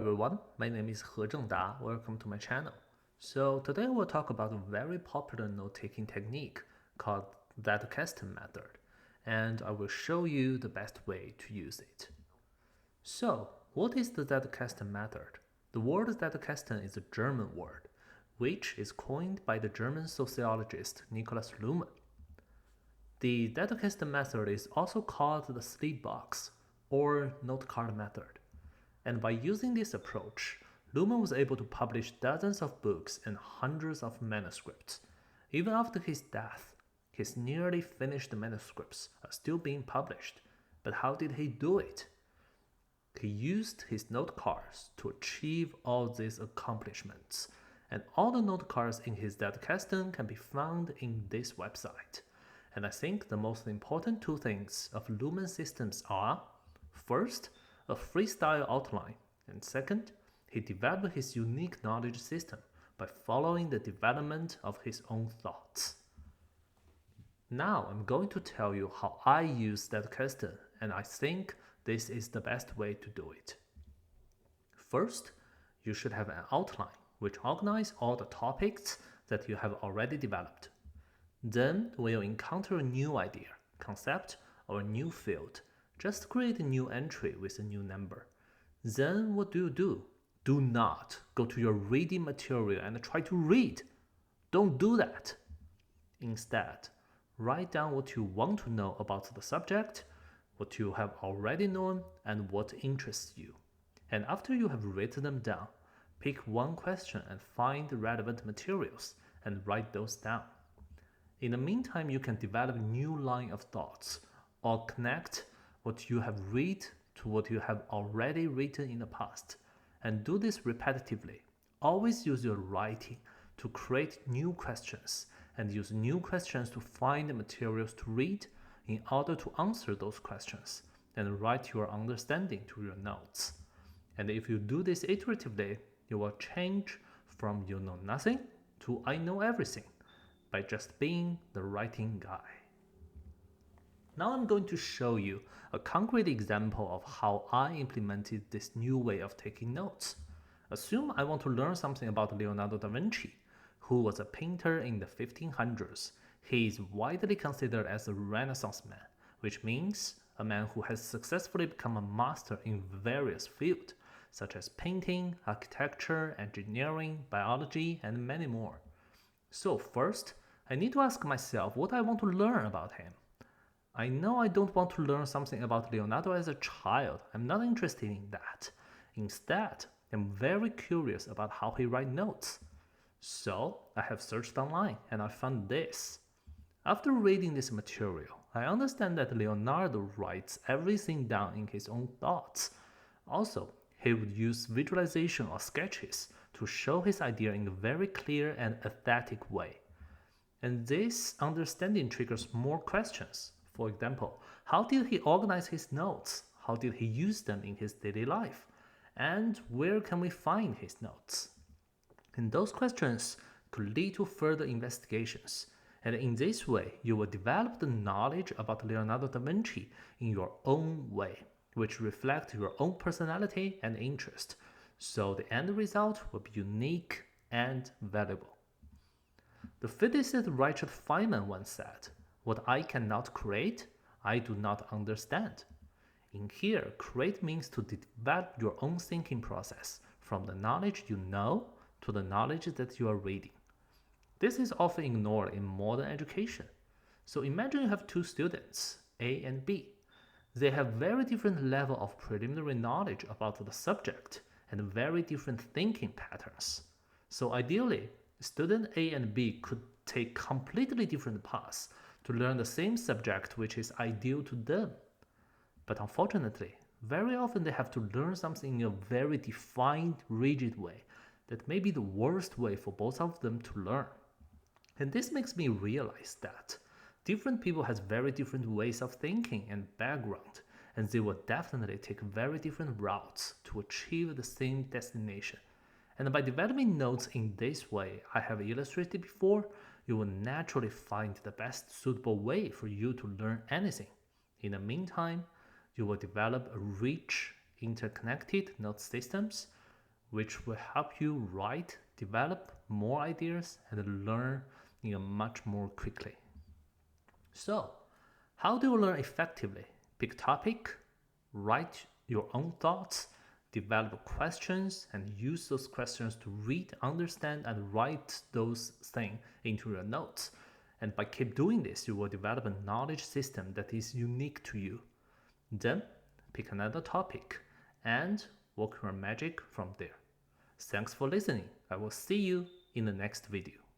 Everyone, my name is He Zhengda. Welcome to my channel. So today we'll talk about a very popular note-taking technique called Zettelkasten method, and I will show you the best way to use it. So, what is the Zettelkasten method? The word Zettelkasten is a German word, which is coined by the German sociologist Nikolaus Luhmann. The Zettelkasten method is also called the sleep box or Notecard method. And by using this approach, Luhmann was able to publish dozens of books and hundreds of manuscripts. Even after his death, his nearly finished manuscripts are still being published. But how did he do it? He used his note cards to achieve all these accomplishments, and all the note cards in his Zettelkasten can be found in this website. And I think the most important two things of Luhmann's systems are, first, a freestyle outline, and second, he developed his unique knowledge system by following the development of his own thoughts. Now I'm going to tell you how I use Zettelkasten, and I think this is the best way to do it. First, you should have an outline which organizes all the topics that you have already developed. Then, when you encounter a new idea, concept, or a new field, just create a new entry with a new number. Then what do? Do not go to your reading material and try to read. Don't do that. Instead, write down what you want to know about the subject, what you have already known, and what interests you. And after you have written them down, pick one question and find relevant materials and write those down. In the meantime, you can develop a new line of thoughts or connect what you have read to what you have already written in the past, and do this repetitively. Always use your writing to create new questions and use new questions to find the materials to read in order to answer those questions and write your understanding to your notes. And if you do this iteratively, you will change from you know nothing to I know everything by just being the writing guy. Now I'm going to show you a concrete example of how I implemented this new way of taking notes. Assume I want to learn something about Leonardo da Vinci, who was a painter in the 1500s. He is widely considered as a Renaissance man, which means a man who has successfully become a master in various fields, such as painting, architecture, engineering, biology, and many more. So first, I need to ask myself what I want to learn about him. I know I don't want to learn something about Leonardo as a child. I'm not interested in that. Instead, I'm very curious about how he writes notes. So I have searched online and I found this. After reading this material, I understand that Leonardo writes everything down in his own thoughts. Also, he would use visualization or sketches to show his idea in a very clear and aesthetic way. And this understanding triggers more questions. For example, how did he organize his notes? How did he use them in his daily life? And where can we find his notes? And those questions could lead to further investigations. And in this way, you will develop the knowledge about Leonardo da Vinci in your own way, which reflects your own personality and interest. So the end result will be unique and valuable. The physicist Richard Feynman once said, "What I cannot create, I do not understand." In here, create means to develop your own thinking process from the knowledge you know to the knowledge that you are reading. This is often ignored in modern education. So imagine you have two students, A and B. They have very different level of preliminary knowledge about the subject and very different thinking patterns. So ideally, student A and B could take completely different paths to learn the same subject which is ideal to them. But unfortunately, very often they have to learn something in a very defined, rigid way that may be the worst way for both of them to learn. And this makes me realize that different people have very different ways of thinking and background, and they will definitely take very different routes to achieve the same destination. And by developing notes in this way I have illustrated before, you will naturally find the best suitable way for you to learn anything. In the meantime, you will develop a rich, interconnected note systems which will help you write, develop more ideas, and learn in a much more quickly. So, how do you learn effectively? Pick a topic, write your own thoughts, develop questions, and use those questions to read, understand, and write those things into your notes. And by keep doing this, you will develop a knowledge system that is unique to you. Then, pick another topic and work your magic from there. Thanks for listening. I will see you in the next video.